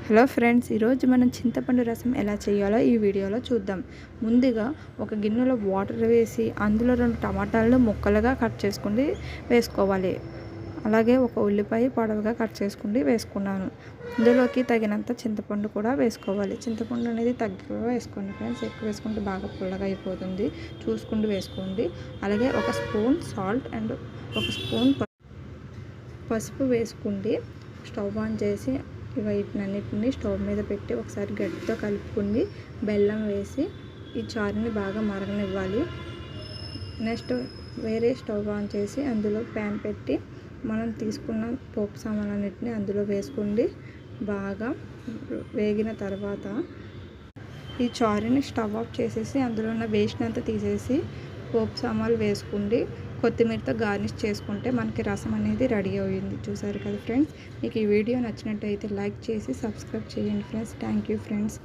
Hello friends, ఈరోజు మనం చింతపండు రసం ఎలా చేయాలో ఈ వీడియోలో చూద్దాం. ముందుగా ఒక గిన్నెలో వాటర్ వేసి అందులో 2 టమాటాలను ముక్కలుగా కట్ చేసుకుని వేసుకోవాలి. అలాగే ఒక ఉల్లిపాయ పొడవుగా కట్ చేసుకుని వేసుకున్నాను. ఇందులోకి తగినంత చింతపండు కూడా వేసుకోవాలి. చింతపండు అనేది తక్కువ వేసుకోండి ఫ్రెండ్స్, ఎక్కువ వేసుకుంటే బాగా పుల్లగా అయిపోతుంది. చూసుకుంటూ వేసుకోండి. అలాగే ఒక స్పూన్ సాల్ట్ అండ్ ఒక స్పూన్ పసుపు వేసుకుండి స్టవ్ ఆన్ చేసి వీటన్నిటిని స్టవ్ మీద పెట్టి ఒకసారి గట్టితో కలుపుకుండి బెల్లం వేసి ఈ చారుని బాగా మరగనివ్వాలి. నెక్స్ట్ వేరే స్టవ్ ఆన్ చేసి అందులో ప్యాన్ పెట్టి మనం తీసుకున్న పోపు సామాన్లన్నిటిని అందులో వేసుకోండి. బాగా వేగిన తర్వాత ఈ చారుని స్టవ్ ఆఫ్ చేసేసి అందులో ఉన్న వేస్ట్ అంతా తీసేసి పోపు సామాన్లు వేసుకోండి. కొత్తిమీరతో గార్నిష్ చేసుకుంటే మనకి రసం అనేది రెడీ అయ్యింది. చూసారు కదా ఫ్రెండ్స్, మీకు ఈ వీడియో నచ్చినట్టయితే లైక్ చేసి సబ్స్క్రైబ్ చేయండి ఫ్రెండ్స్. Thank you friends.